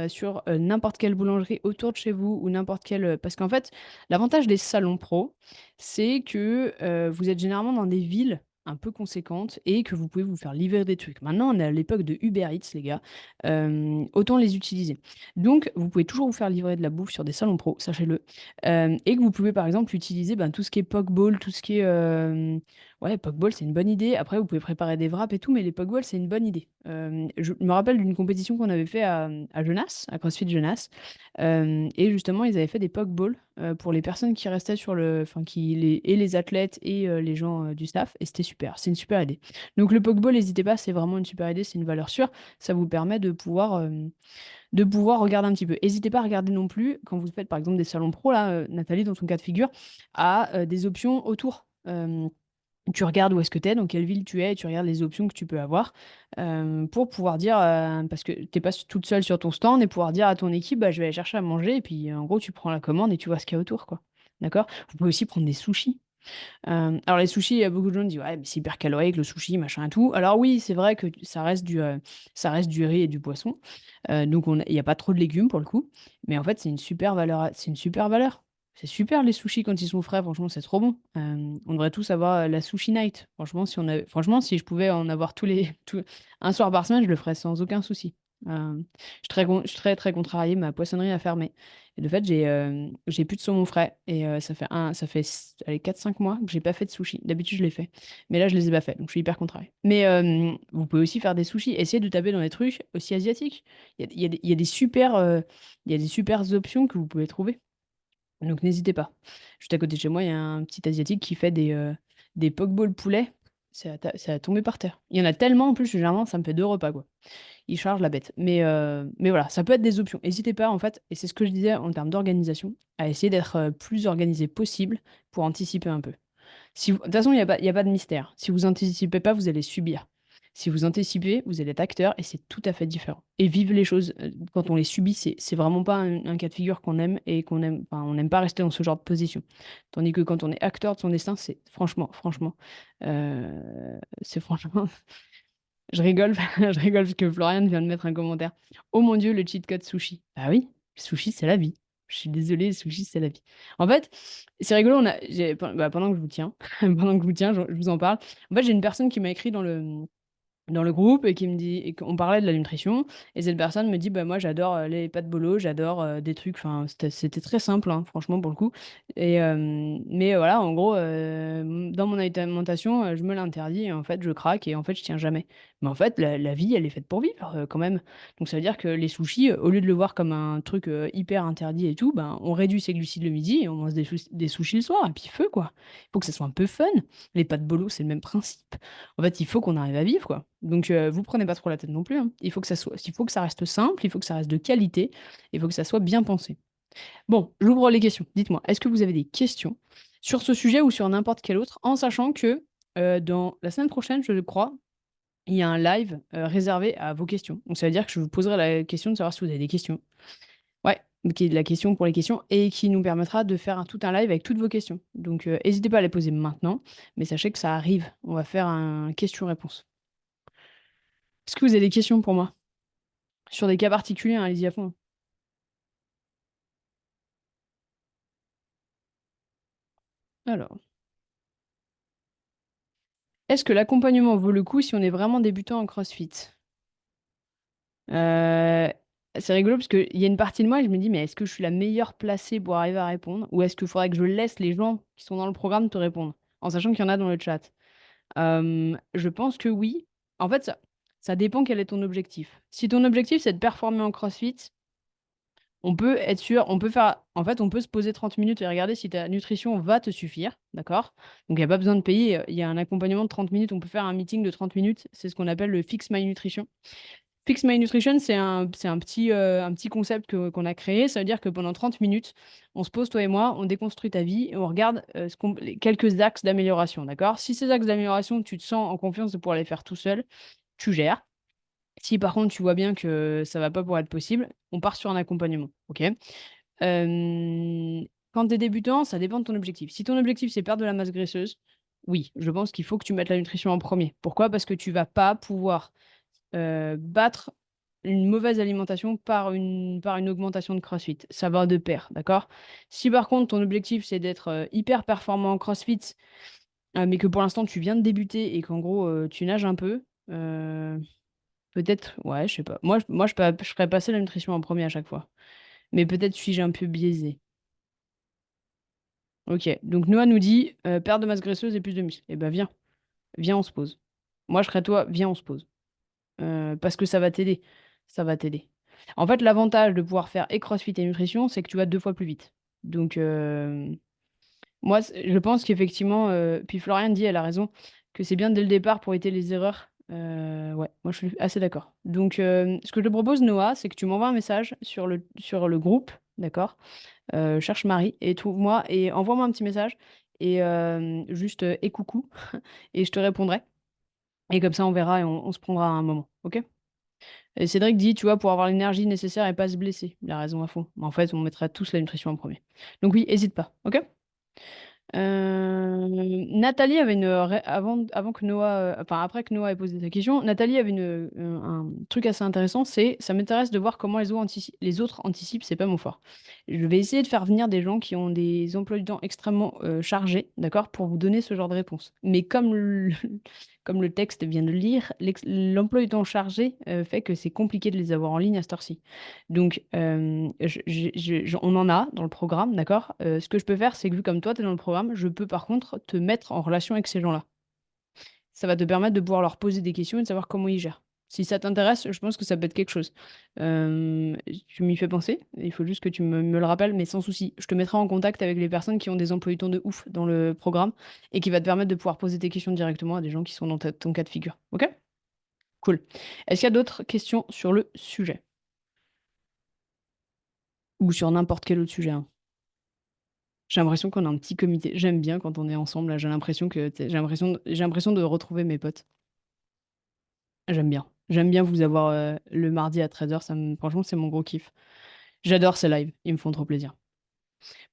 sur, n'importe quelle boulangerie autour de chez vous ou n'importe quel, parce qu'en fait, l'avantage des salons pro, c'est que, vous êtes généralement dans des villes un peu conséquentes et que vous pouvez vous faire livrer des trucs. Maintenant, on est à l'époque de Uber Eats, les gars, autant les utiliser. Donc vous pouvez toujours vous faire livrer de la bouffe sur des salons pro, sachez-le, et que vous pouvez, par exemple, utiliser, ben, tout ce qui est pokeball, tout ce qui est, ouais, pokeball, c'est une bonne idée. Après, vous pouvez préparer des wraps et tout, mais les pokeballs, c'est une bonne idée. Je me rappelle d'une compétition qu'on avait fait à Genasse, à CrossFit Genasse, et justement, ils avaient fait des pokeballs, pour les personnes qui restaient sur le enfin, les athlètes et les gens, du staff et c'était super. C'est une super idée. Donc le pokeball, n'hésitez pas, c'est vraiment une super idée, c'est une valeur sûre. Ça vous permet de pouvoir regarder un petit peu. N'hésitez pas à regarder non plus, quand vous faites, par exemple, des salons pro là, Nathalie, dans ton cas de figure, à, des options autour. Tu regardes où est-ce que tu es, dans quelle ville tu es, et tu regardes les options que tu peux avoir pour pouvoir dire, parce que tu n'es pas toute seule sur ton stand, et pouvoir dire à ton équipe, bah, je vais aller chercher à manger, et puis en gros, tu prends la commande et tu vois ce qu'il y a autour, quoi. D'accord? Vous pouvez aussi prendre des sushis. Alors les sushis, il y a beaucoup de gens qui disent: «Ouais, mais c'est hyper calorique le sushi, machin et tout». Alors oui, c'est vrai que ça reste du riz et du poisson, donc il y a pas trop de légumes pour le coup, mais en fait, c'est une super valeur. C'est super les sushis quand ils sont frais, franchement, c'est trop bon. On devrait tous avoir, la sushi night. Franchement, si je pouvais en avoir tous les tous un soir par semaine, je le ferais sans aucun souci. Je suis très, très contrariée, ma poissonnerie a fermé. Et de fait, j'ai plus de saumon frais et ça fait allez, 4-5 mois que j'ai pas fait de sushi. D'habitude, je les fais. Mais là, je les ai pas fait, donc je suis hyper contrariée. Mais vous pouvez aussi faire des sushis. Essayez de taper dans des trucs aussi asiatiques. Il y a des super, il y a des super options que vous pouvez trouver. Donc n'hésitez pas. Juste à côté de chez moi, il y a un petit asiatique qui fait des pokeballs poulet. Ça a tombé par terre. Il y en a tellement en plus, généralement, ça me fait 2 repas, quoi. Il charge la bête. Mais voilà, ça peut être des options. N'hésitez pas, en fait, et c'est ce que je disais en termes d'organisation, à essayer d'être plus organisé possible pour anticiper un peu. De toute façon, il y a pas de mystère. Si vous anticipez pas, vous allez subir. Si vous anticipez, vous allez être acteur et c'est tout à fait différent. Et vivre les choses, quand on les subit, c'est vraiment pas un cas de figure qu'on aime et qu'on aime, enfin, on n'aime pas rester dans ce genre de position. Tandis que quand on est acteur de son destin, c'est franchement, c'est franchement, je rigole, je rigole parce que Florian vient de mettre un commentaire. Oh mon Dieu, le cheat code sushi. Ah oui, sushi, c'est la vie. Je suis désolée, sushi, c'est la vie. En fait, c'est rigolo, pendant que je vous tiens, pendant que je vous tiens, je vous en parle. En fait, j'ai une personne qui m'a écrit dans le groupe et qui me dit et qu'on parlait de la nutrition et cette personne me dit: «Bah, moi j'adore, les pâtes bolo, j'adore, des trucs», enfin c'était très simple, hein, franchement pour le coup mais voilà en gros, dans mon alimentation, je me l'interdis et en fait je craque et en fait je tiens jamais. Mais en fait la vie elle est faite pour vivre, quand même. Donc ça veut dire que les sushis, au lieu de le voir comme un truc, hyper interdit et tout, ben, on réduit ses glucides le midi et on mange des sushis le soir et puis feu quoi. Il faut que ça soit un peu fun. Les pâtes bolo, c'est le même principe. En fait, il faut qu'on arrive à vivre, quoi. Donc, vous prenez pas trop la tête non plus, hein. Il faut que ça reste simple, il faut que ça reste de qualité, il faut que ça soit bien pensé. Bon, j'ouvre les questions. Dites-moi, est-ce que vous avez des questions sur ce sujet ou sur n'importe quel autre? En sachant que, dans la semaine prochaine, je crois, il y a un live, réservé à vos questions. Donc ça veut dire que je vous poserai la question de savoir si vous avez des questions. Ouais, qui est de la question pour les questions et qui nous permettra de faire tout un live avec toutes vos questions. Donc, hésitez pas à les poser maintenant, mais sachez que ça arrive. On va faire un question-réponse. Est-ce que vous avez des questions pour moi? Sur des cas particuliers, hein, allez-y à fond. Alors, est-ce que l'accompagnement vaut le coup si on est vraiment débutant en CrossFit? Heu, c'est rigolo parce qu'il y a une partie de moi, je me dis: «Mais est-ce que je suis la meilleure placée pour arriver à répondre? Ou est-ce qu'il faudrait que je laisse les gens qui sont dans le programme te répondre?» En sachant qu'il y en a dans le chat. Je pense que oui. En fait, ça dépend quel est ton objectif. Si ton objectif, c'est de performer en CrossFit, on peut être sûr on peut faire en fait, on peut se poser 30 minutes et regarder si ta nutrition va te suffire, d'accord? Donc il y a pas besoin de payer, il y a un accompagnement de 30 minutes, on peut faire un meeting de 30 minutes, c'est ce qu'on appelle le Fix My Nutrition. Fix My Nutrition, c'est un petit concept qu'on a créé. Ça veut dire que pendant 30 minutes, on se pose toi et moi, on déconstruit ta vie et on regarde, ce qu'on les quelques axes d'amélioration, d'accord? Si ces axes d'amélioration, tu te sens en confiance de pouvoir les faire tout seul, tu gères. Si par contre tu vois bien que ça va pas pouvoir être possible, on part sur un accompagnement, OK? Quand tu es débutant, ça dépend de ton objectif. Si ton objectif, c'est perdre de la masse graisseuse, oui, je pense qu'il faut que tu mettes la nutrition en premier. Pourquoi? Parce que tu vas pas pouvoir, battre une mauvaise alimentation par une augmentation de CrossFit. Ça va de pair, d'accord? Si par contre ton objectif, c'est d'être, hyper performant en CrossFit, mais que pour l'instant tu viens de débuter et qu'en gros, tu nages un peu, peut-être ouais, je sais pas. Je ferais passer la nutrition en premier à chaque fois. Mais peut-être suis-je un peu biaisée. OK, donc Noah nous dit, «Perte de masse graisseuse et plus de muscles». Eh ben viens, viens on se pose. Moi je serais toi, viens on se pose. Parce que ça va t'aider, ça va t'aider. En fait, l'avantage de pouvoir faire et CrossFit et nutrition, c'est que tu vas 2 fois plus vite. Donc moi je pense qu'effectivement, puis Florian dit, elle a raison, que c'est bien dès le départ pour éviter les erreurs. Ouais, moi je suis assez d'accord. Donc ce que je te propose Noah, c'est que tu m'envoies un message sur le groupe, d'accord? Cherche Marie et trouve-moi et envoie-moi un petit message et juste et coucou et je te répondrai. Et comme ça, on verra et on se prendra un moment. OK? Et Cédric dit, tu vois, pour avoir l'énergie nécessaire et pas se blesser. Il a raison à fond. Mais en fait, on mettra tous la nutrition en premier. Donc oui, hésite pas. OK? Nathalie avait avant que Noah, enfin après que Noah ait posé sa question, Nathalie avait un truc assez intéressant, c'est ça m'intéresse de voir comment les autres anticipent, c'est pas mon fort. Je vais essayer de faire venir des gens qui ont des emplois du temps extrêmement chargés, d'accord, pour vous donner ce genre de réponse. Mais comme le texte vient de le lire, l'emploi du temps chargé fait que c'est compliqué de les avoir en ligne à cette heure-ci. Donc, on en a dans le programme, d'accord? Ce que je peux faire, c'est que vu comme toi, tu es dans le programme, je peux par contre te mettre en relation avec ces gens-là. Ça va te permettre de pouvoir leur poser des questions et de savoir comment ils gèrent. Si ça t'intéresse, je pense que ça peut être quelque chose. Euh, Tu m'y fais penser, il faut juste que tu me le rappelles, mais sans souci. Je te mettrai en contact avec les personnes qui ont des emplois du temps de ouf dans le programme et qui va te permettre de pouvoir poser tes questions directement à des gens qui sont dans ton cas de figure. Ok? Cool. Est-ce qu'il y a d'autres questions sur le sujet? Ou sur n'importe quel autre sujet, hein? J'ai l'impression qu'on a un petit comité. J'aime bien quand on est ensemble, là. J'ai l'impression que j'ai l'impression de retrouver mes potes. J'aime bien. J'aime bien vous avoir le mardi à 13h. Franchement, c'est mon gros kiff. J'adore ces lives. Ils me font trop plaisir.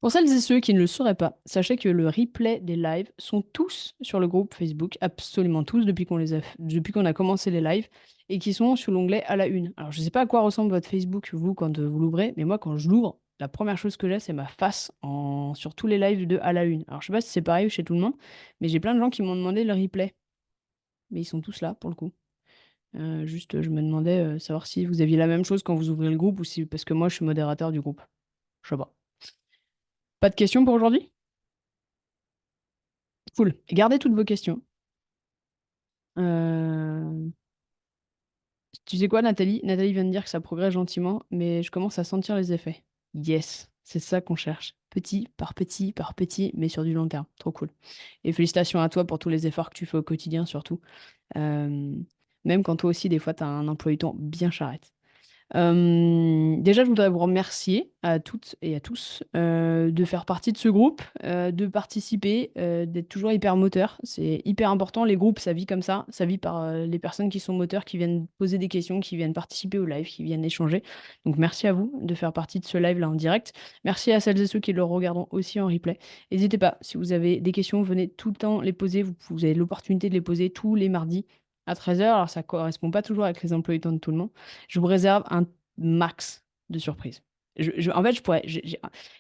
Pour celles et ceux qui ne le sauraient pas, sachez que le replay des lives sont tous sur le groupe Facebook, absolument tous depuis qu'on a commencé les lives, et qui sont sous l'onglet à la une. Alors je ne sais pas à quoi ressemble votre Facebook, vous, quand vous l'ouvrez, mais moi quand je l'ouvre, la première chose que j'ai, c'est ma face sur tous les lives de à la une. Alors je sais pas si c'est pareil chez tout le monde, mais j'ai plein de gens qui m'ont demandé le replay, mais ils sont tous là pour le coup. Juste, je me demandais savoir si vous aviez la même chose quand vous ouvrez le groupe ou si parce que moi je suis modérateur du groupe. Je sais pas. Pas de questions pour aujourd'hui? Cool. Gardez toutes vos questions. Euh, Tu sais quoi, Nathalie? Nathalie vient de dire que ça progresse gentiment, mais je commence à sentir les effets. Yes, c'est ça qu'on cherche. Petit par petit, mais sur du long terme. Trop cool. Et félicitations à toi pour tous les efforts que tu fais au quotidien, surtout. Euh, Même quand toi aussi, des fois, tu as un emploi du temps bien charrette. Déjà, je voudrais vous remercier à toutes et à tous de faire partie de ce groupe, de participer, d'être toujours hyper moteur. C'est hyper important. Les groupes, ça vit comme ça vit par les personnes qui sont moteurs, qui viennent poser des questions, qui viennent participer au live, qui viennent échanger. Donc, merci à vous de faire partie de ce live-là en direct. Merci à celles et ceux qui le regarderont aussi en replay. N'hésitez pas, si vous avez des questions, venez tout le temps les poser. Vous avez l'opportunité de les poser tous les mardis à 13h. Alors, ça correspond pas toujours avec les emplois du temps de tout le monde. Je vous réserve un max de surprises. En fait,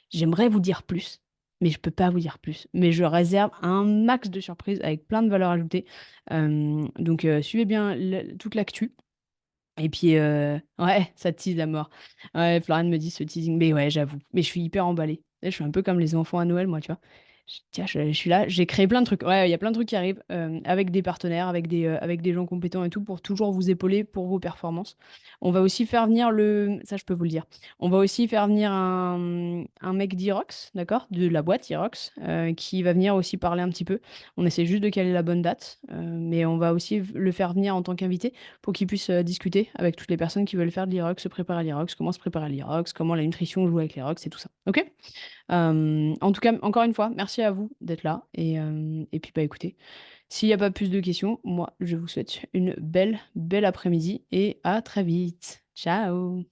j'aimerais vous dire plus, mais je peux pas vous dire plus. Mais je réserve un max de surprises avec plein de valeurs ajoutées. Donc, suivez bien toute l'actu. Et puis, ouais, ça tease la mort. Ouais, Florian me dit ce teasing. Mais ouais, j'avoue. Mais je suis hyper emballée. Je suis un peu comme les enfants à Noël, moi, tu vois. Tiens, je suis là, j'ai créé plein de trucs. Ouais, il y a plein de trucs qui arrivent avec des partenaires, avec des gens compétents et tout pour toujours vous épauler pour vos performances. On va aussi faire venir ça je peux vous le dire. On va aussi faire venir un mec d'Irox, d'accord, de la boîte Irox, qui va venir aussi parler un petit peu. On essaie juste de caler la bonne date, mais on va aussi le faire venir en tant qu'invité pour qu'il puisse discuter avec toutes les personnes qui veulent faire de l'Irox, se préparer à l'Irox, comment se préparer à l'Irox, comment la nutrition joue avec l'Irox et tout ça. Ok? En tout cas, encore une fois, merci à vous d'être là. Et puis, bah écoutez, s'il n'y a pas plus de questions, moi, je vous souhaite une belle, belle après-midi et à très vite. Ciao!